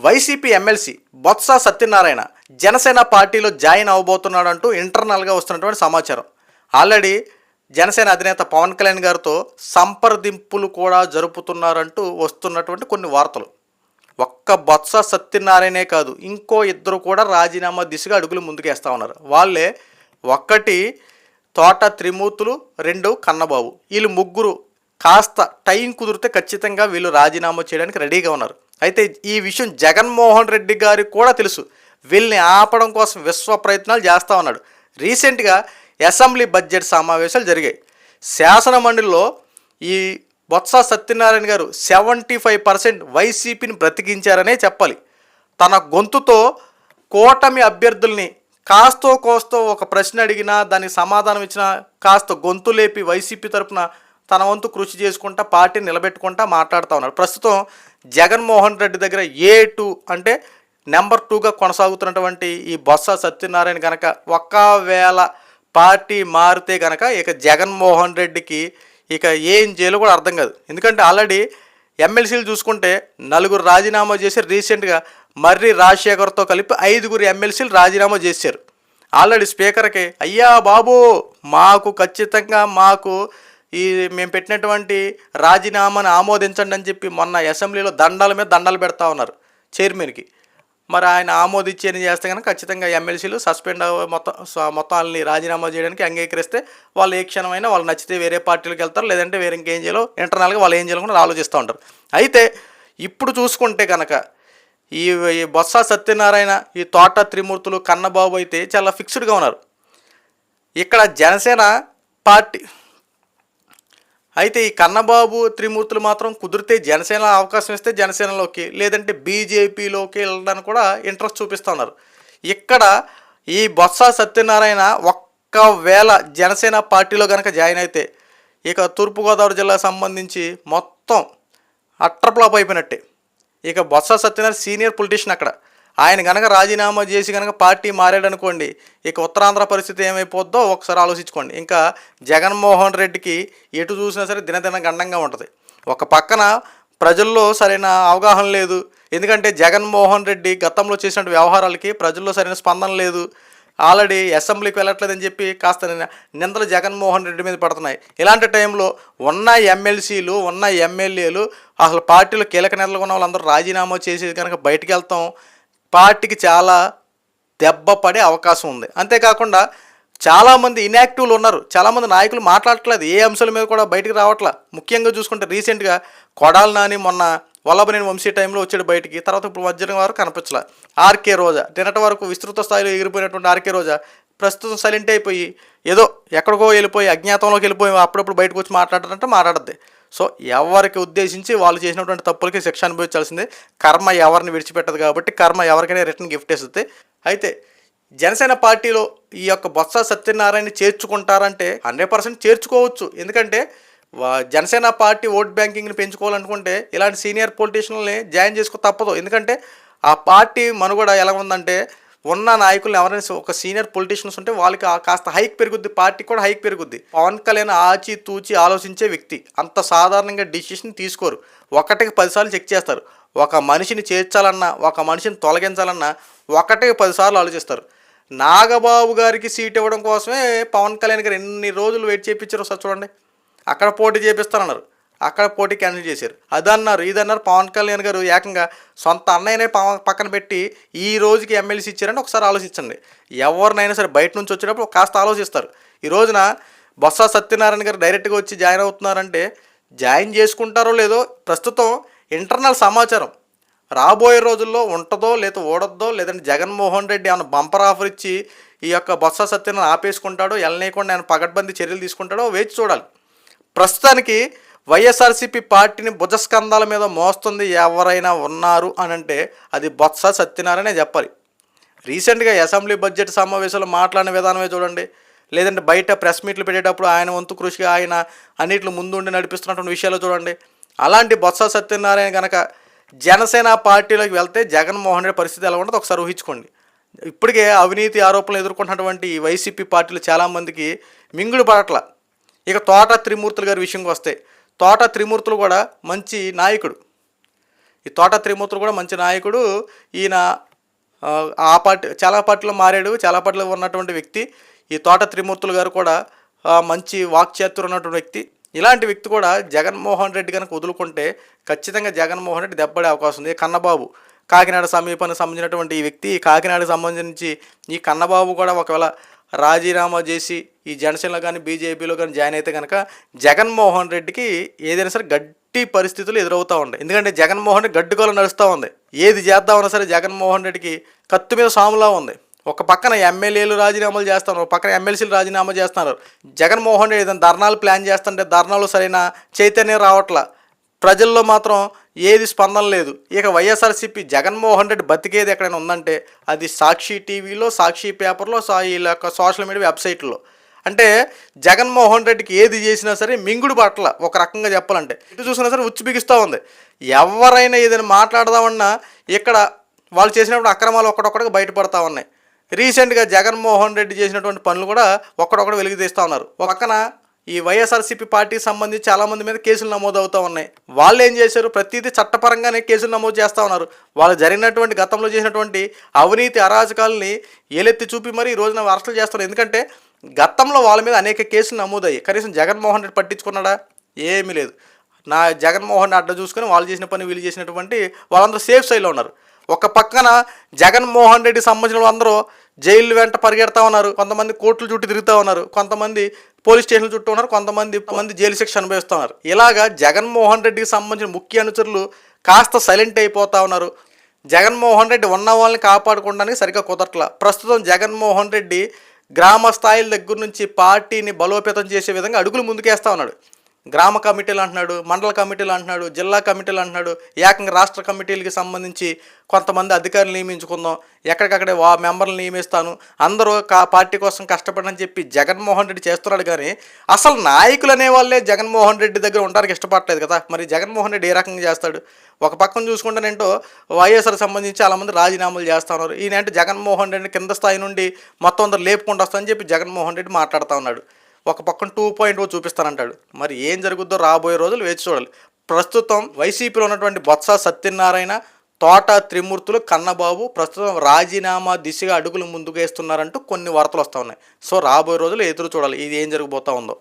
YCP MLC Botsa Satyanarayana Janasena పార్టీలో join అవబోతున్నాడంటూ ఇంటర్నల్గా వస్తున్నటువంటి సమాచారం. ఆల్రెడీ జనసేన అధినేత పవన్ కళ్యాణ్ గారితో సంప్రదింపులు కూడా జరుపుతున్నారంటూ వస్తున్నటువంటి కొన్ని వార్తలు. ఒక్క బొత్స సత్యనారాయణే కాదు, ఇంకో ఇద్దరు కూడా రాజీనామా దిశగా అడుగులు ముందుకేస్తూ ఉన్నారు. వాళ్ళే ఒక్కటి తోట త్రిమూర్తులు, రెండు కన్నబాబు. వీళ్ళు ముగ్గురు కాస్త టైం కుదిరితే ఖచ్చితంగా వీళ్ళు రాజీనామా చేయడానికి రెడీగా ఉన్నారు. అయితే ఈ విషయం జగన్మోహన్ రెడ్డి గారికి కూడా తెలుసు. వీళ్ళని ఆపడం కోసం విశ్వ ప్రయత్నాలు చేస్తూ ఉన్నాడు. రీసెంట్గా అసెంబ్లీ బడ్జెట్ సమావేశాలు జరిగాయి. శాసన మండలిలో ఈ బొత్స సత్యనారాయణ గారు 75% వైసీపీని బ్రతికించారనే చెప్పాలి. తన గొంతుతో కూటమి అభ్యర్థుల్ని కాస్తో కోస్తో ఒక ప్రశ్న అడిగినా దానికి సమాధానం ఇచ్చినా కాస్త గొంతు లేపి వైసీపీ తరఫున తన వంతు కృషి చేసుకుంటా పార్టీని నిలబెట్టుకుంటా మాట్లాడుతూ ఉన్నారు. ప్రస్తుతం జగన్మోహన్ రెడ్డి దగ్గర A2 అంటే నెంబర్ 2గా కొనసాగుతున్నటువంటి ఈ బొత్స సత్యనారాయణ కనుక ఒకవేళ పార్టీ మారితే కనుక ఇక జగన్మోహన్ రెడ్డికి ఇక ఏం చేయాలో కూడా అర్థం కాదు. ఎందుకంటే ఆల్రెడీ ఎమ్మెల్సీలు చూసుకుంటే 4 రాజీనామా చేశారు. రీసెంట్గా మర్రి రాజశేఖర్తో కలిపి 5 ఎమ్మెల్సీలు రాజీనామా చేశారు. ఆల్రెడీ స్పీకర్కి అయ్యా బాబు మాకు ఖచ్చితంగా ఈ మేము పెట్టినటువంటి రాజీనామాను ఆమోదించండి అని చెప్పి మొన్న అసెంబ్లీలో దండాల మీద దండాలు పెడతా ఉన్నారు చైర్మన్కి. మరి ఆయన ఆమోదించేది చేస్తే కనుక ఖచ్చితంగా ఎమ్మెల్సీలు సస్పెండ్ మొత్తం వాళ్ళని రాజీనామా చేయడానికి అంగీకరిస్తే వాళ్ళు ఏ క్షణమైనా వాళ్ళు నచ్చితే వేరే పార్టీలకు వెళ్తారు, లేదంటే వేరే ఇంకేం చేయాలో ఇంటర్నల్గా వాళ్ళు ఏం చేయాలో కూడా ఆలోచిస్తూ ఉంటారు. అయితే ఇప్పుడు చూసుకుంటే కనుక ఈ బొత్స సత్యనారాయణ, ఈ తోట త్రిమూర్తులు, కన్నబాబు అయితే చాలా ఫిక్స్డ్గా ఉన్నారు. ఇక్కడ జనసేన పార్టీ అయితే ఈ కన్నబాబు త్రిమూర్తులు మాత్రం కుదిరితే జనసేన అవకాశం ఇస్తే జనసేనలోకి, లేదంటే బీజేపీలోకి వెళ్ళడానికి కూడా ఇంట్రెస్ట్ చూపిస్తున్నారు. ఇక్కడ ఈ బొత్స సత్యనారాయణ ఒక్కవేళ జనసేన పార్టీలో కనుక జాయిన్ అయితే ఇక తూర్పుగోదావరి జిల్లాకు సంబంధించి మొత్తం అట్రప్లాప్ అయిపోయినట్టే. ఇక బొత్స సత్యనారాయణ సీనియర్ పొలిటీషియన్ అక్కడ. ఆయన కనుక రాజీనామా చేసి కనుక పార్టీ మారాడనుకోండి, ఇక ఉత్తరాంధ్ర పరిస్థితి ఏమైపోద్దో ఒకసారి ఆలోచించుకోండి. ఇంకా జగన్మోహన్ రెడ్డికి ఎటు చూసినా సరే దినదిన గండంగా ఉంటుంది. ఒక పక్కన ప్రజల్లో సరైన అవగాహన లేదు. ఎందుకంటే జగన్మోహన్ రెడ్డి గతంలో చేసిన వ్యవహారాలకి ప్రజల్లో సరైన స్పందన లేదు. ఆల్రెడీ అసెంబ్లీకి వెళ్ళట్లేదని చెప్పి కాస్త నిందలు జగన్మోహన్ రెడ్డి మీద పడుతున్నాయి. ఇలాంటి టైంలో ఉన్న ఎమ్మెల్సీలు, ఉన్న ఎమ్మెల్యేలు, అసలు పార్టీలో కీలక నేతలు ఉన్న వాళ్ళందరూ రాజీనామా చేసి కనుక బయటికి వెళ్తాం పార్టీకి చాలా దెబ్బ పడే అవకాశం ఉంది. అంతేకాకుండా చాలామంది ఇన్యాక్టివ్లు ఉన్నారు. చాలామంది నాయకులు మాట్లాడట్లేదు, ఏ అంశాల మీద కూడా బయటికి రావట్లా. ముఖ్యంగా చూసుకుంటే రీసెంట్గా కొడాలి నాని మొన్న వల్లభనేని వంశీ టైంలో వచ్చాడు బయటికి, తర్వాత ఇప్పుడు మధ్యాహ్నం వరకు కనిపించలే. ఆర్కే రోజా నిన్నటి వరకు విస్తృత స్థాయిలో ఎగిరిపోయినటువంటి ఆర్కే రోజా ప్రస్తుతం సైలెంట్ అయిపోయి ఏదో ఎక్కడికో వెళ్ళిపోయి అజ్ఞాతంలోకి వెళ్ళిపోయి అప్పుడప్పుడు బయటకు వచ్చి మాట్లాడారంటే మాట్లాడద్ది. సో ఎవరికి ఉద్దేశించి వాళ్ళు చేసినటువంటి తప్పులకి శిక్ష అనుభవించాల్సిందే. కర్మ ఎవరిని విడిచిపెట్టదు కాబట్టి కర్మ ఎవరికైనా రిటర్న్ గిఫ్ట్ ఇస్తుంది. అయితే జనసేన పార్టీలో ఈ యొక్క బొత్స సత్యనారాయణ చేర్చుకుంటారంటే 100% చేర్చుకోవచ్చు. ఎందుకంటే జనసేన పార్టీ ఓట్ బ్యాంకింగ్ని పెంచుకోవాలనుకుంటే ఇలాంటి సీనియర్ పొలిటీషియన్లని జాయిన్ చేసుకో తప్పదు. ఎందుకంటే ఆ పార్టీ మనుగడ ఎలా ఉందంటే ఉన్న నాయకులు ఎవరైనా ఒక సీనియర్ పొలిటీషియన్స్ ఉంటే వాళ్ళకి కాస్త హైక్ పెరుగుద్ది, పార్టీ కూడా హైక్ పెరుగుద్ది. పవన్ కళ్యాణ్ ఆచి తూచి ఆలోచించే వ్యక్తి. అంత సాధారణంగా డిసిషన్ తీసుకోరు, ఒకటికి 10 సార్లు చెక్ చేస్తారు. ఒక మనిషిని చేర్చాలన్నా, ఒక మనిషిని తొలగించాలన్నా ఒకటికి 10 సార్లు ఆలోచిస్తారు. నాగబాబు గారికి సీట్ ఇవ్వడం కోసమే పవన్ కళ్యాణ్ గారు ఎన్ని రోజులు వెయిట్ చేయించారు ఒకసారి చూడండి. అక్కడ పోటీ చేపిస్తానన్నారు, అక్కడ పోటీ క్యాన్సిల్ చేశారు. అదన్నారు ఇదన్నారు. పవన్ కళ్యాణ్ గారు ఏకంగా సొంత అన్నయ్యనే పక్కన పెట్టి ఈ రోజుకి ఎమ్మెల్సీ ఇచ్చారని ఒకసారి ఆలోచించండి. ఎవరినైనా సరే బయట నుంచి వచ్చేటప్పుడు కాస్త ఆలోచిస్తారు. ఈ రోజున బొత్స సత్యనారాయణ గారు డైరెక్ట్గా వచ్చి జాయిన్ అవుతున్నారంటే జాయిన్ చేసుకుంటారో లేదో ప్రస్తుతం ఇంటర్నల్ సమాచారం. రాబోయే రోజుల్లో ఉంటుందో లేదా ఓడద్దో, లేదంటే జగన్మోహన్ రెడ్డి ఏమైనా బంపర్ ఆఫర్ ఇచ్చి ఈ యొక్క బొత్స సత్యనారాయణ ఆపేసుకుంటాడో, ఎల్లనేయకుండా ఆయన పగడ్బందీ చర్యలు తీసుకుంటాడో వేచి చూడాలి. ప్రస్తుతానికి వైఎస్ఆర్సీపీ పార్టీని భుజస్కంధాల మీద మోస్తుంది ఎవరైనా ఉన్నారు అని అంటే అది బొత్స సత్యనారాయణే చెప్పాలి. రీసెంట్గా అసెంబ్లీ బడ్జెట్ సమావేశంలో మాట్లాడిన విధానమే చూడండి, లేదంటే బయట ప్రెస్ మీట్లు పెట్టేటప్పుడు ఆయన వంతు కృషిగా ఆయన అన్నింటిలో ముందుండి నడిపిస్తున్నటువంటి విషయాలు చూడండి. అలాంటి బొత్స సత్యనారాయణ కనుక జనసేన పార్టీలోకి వెళ్తే జగన్మోహన్ రెడ్డి పరిస్థితి ఎలా ఉంటుందో ఒకసారి ఊహించుకోండి. ఇప్పటికే అవినీతి ఆరోపణలు ఎదుర్కొంటున్నటువంటి వైసీపీ పార్టీలు చాలామందికి మింగుడు పడట్ల. ఇక తోట త్రిమూర్తులు గారి విషయంకి వస్తే తోట త్రిమూర్తులు కూడా మంచి నాయకుడు. ఈ తోట త్రిమూర్తులు కూడా మంచి నాయకుడు. ఈయన ఆ పార్టీ చాలా పార్టీలో మారాడు, చాలా పార్టీలో ఉన్నటువంటి వ్యక్తి. ఈ తోట త్రిమూర్తులు గారు కూడా మంచి వాక్చాతుర్యం ఉన్నటువంటి వ్యక్తి. ఇలాంటి వ్యక్తి కూడా జగన్మోహన్ రెడ్డి కనుక వదులుకుంటే ఖచ్చితంగా జగన్మోహన్ రెడ్డి దెబ్బడే అవకాశం ఉంది. కన్నబాబు కాకినాడ సమీపానికి సంబంధించినటువంటి ఈ వ్యక్తి, కాకినాడకు సంబంధించి ఈ కన్నబాబు కూడా ఒకవేళ రాజీనామా చేసి ఈ జనసేనలో కానీ బీజేపీలో కానీ జాయిన్ అయితే కనుక జగన్మోహన్ రెడ్డికి ఏదైనా సరే గట్టి పరిస్థితులు ఎదురవుతూ ఉంటాయి. ఎందుకంటే జగన్మోహన్ రెడ్డి గడ్డుకోలు నడుస్తూ ఉంది. ఏది చేద్దామన్నా సరే జగన్మోహన్ రెడ్డికి కత్తి మీద సాములా ఉంది. ఒక పక్కన ఎమ్మెల్యేలు రాజీనామాలు చేస్తున్నారు, ఒక పక్కన ఎమ్మెల్సీలు రాజీనామా చేస్తున్నారు. జగన్మోహన్ రెడ్డి ఏదైనా ధర్నాలు ప్లాన్ చేస్తుంటే ధర్నాలు సరైన చైతన్యం రావట్లా, ప్రజల్లో మాత్రం ఏది స్పందన లేదు. ఇక వైఎస్ఆర్సీపీ జగన్మోహన్ రెడ్డి బతికేది ఎక్కడైనా ఉందంటే అది సాక్షి టీవీలో, సాక్షి పేపర్లో, వీళ్ళ యొక్క సోషల్ మీడియా వెబ్సైట్లో. అంటే జగన్మోహన్ రెడ్డికి ఏది చేసినా సరే మింగుడు పట్ల ఒక రకంగా చెప్పాలంటే ఇటు చూసినా సరే ఉచ్చు బిగిస్తూ ఉంది. ఎవరైనా ఏదైనా మాట్లాడదామన్నా ఇక్కడ వాళ్ళు చేసినప్పుడు అక్రమాలు ఒక్కడొక్కడికి బయటపడతా ఉన్నాయి. రీసెంట్గా జగన్మోహన్ రెడ్డి చేసినటువంటి పనులు కూడా ఒక్కడొక్కడు వెలుగు తీస్తూ ఉన్నారు. ఒక పక్కన ఈ వైఎస్ఆర్సీపీ పార్టీకి సంబంధించి చాలామంది మీద కేసులు నమోదు అవుతూ ఉన్నాయి. వాళ్ళు ఏం చేశారు, ప్రతిదీ చట్టపరంగానే కేసులు నమోదు చేస్తూ ఉన్నారు. వాళ్ళు జరిగినటువంటి గతంలో చేసినటువంటి అవినీతి అరాజకాలని ఏలెత్తి చూపి మరి ఈ రోజున అరెస్టులు చేస్తున్నారు. ఎందుకంటే గతంలో వాళ్ళ మీద అనేక కేసులు నమోదయ్యాయి. కనీసం జగన్మోహన్ రెడ్డి పట్టించుకున్నాడా? ఏమీ లేదు. జగన్మోహన్ రెడ్డి అడ్డ చూసుకొని వాళ్ళు చేసిన పని వీళ్ళు చేసినటువంటి వాళ్ళందరూ సేఫ్ సైడ్లో ఉన్నారు. ఒక పక్కన జగన్మోహన్ రెడ్డి సంబంధించిన వాళ్ళందరూ జైలు వెంట పరిగెడతా ఉన్నారు, కొంతమంది కోర్టుల చుట్టూ తిరుగుతూ ఉన్నారు, కొంతమంది పోలీస్ స్టేషన్ల చుట్టూ ఉన్నారు, కొంతమంది జైలు శిక్ష అనుభవిస్తూ ఉన్నారు. ఇలాగా జగన్మోహన్ రెడ్డికి సంబంధించిన ముఖ్య అనుచరులు కాస్త సైలెంట్ అయిపోతూ ఉన్నారు. జగన్మోహన్ రెడ్డి ఉన్న వాళ్ళని కాపాడుకోవడానికి సరిగ్గా కుదరట్లా. ప్రస్తుతం జగన్మోహన్ రెడ్డి గ్రామ స్థాయిల దగ్గర నుంచి పార్టీని బలోపేతం చేసే విధంగా అడుగులు ముందుకేస్తూ ఉన్నాడు. గ్రామ కమిటీలు అంటున్నాడు, మండల కమిటీలు అంటున్నాడు, జిల్లా కమిటీలు అంటున్నాడు, ఏకంగా రాష్ట్ర కమిటీలకి సంబంధించి కొంతమంది అధికారులు నియమించుకుందాం, ఎక్కడికక్కడే మెంబర్లు నియమిస్తాను, అందరూ పార్టీ కోసం కష్టపడని చెప్పి జగన్మోహన్ రెడ్డి చేస్తున్నాడు. కానీ అసలు నాయకులు అనేవాళ్ళే జగన్మోహన్ రెడ్డి దగ్గర ఉండడానికి ఇష్టపడలేదు కదా. మరి జగన్మోహన్ రెడ్డి ఏ రకంగా చేస్తాడు? ఒక పక్కన చూసుకుంటేనేంటో వైఎస్ఆర్ సంబంధించి చాలామంది రాజీనామాలు చేస్తూ ఉన్నారు. ఈయనంటే జగన్మోహన్ రెడ్డి కింద స్థాయి నుండి మొత్తం అందరూ లేపుకుంటూ వస్తానని చెప్పి జగన్మోహన్ రెడ్డి మాట్లాడుతూ ఉన్నాడు. ఒక పక్కన 2.0 చూపిస్తానంటాడు. మరి ఏం జరుగుద్దో రాబోయే రోజులు వేచి చూడాలి. ప్రస్తుతం వైసీపీలో ఉన్నటువంటి బొత్స సత్యనారాయణ, తోట త్రిమూర్తులు, కన్నబాబు ప్రస్తుతం రాజీనామా దిశగా అడుగులు ముందుకు వేస్తున్నారంటూ కొన్ని వార్తలు వస్తూ ఉన్నాయి. సో రాబోయే రోజులు ఎదురు చూడాలి ఇది ఏం జరగబోతా ఉందో.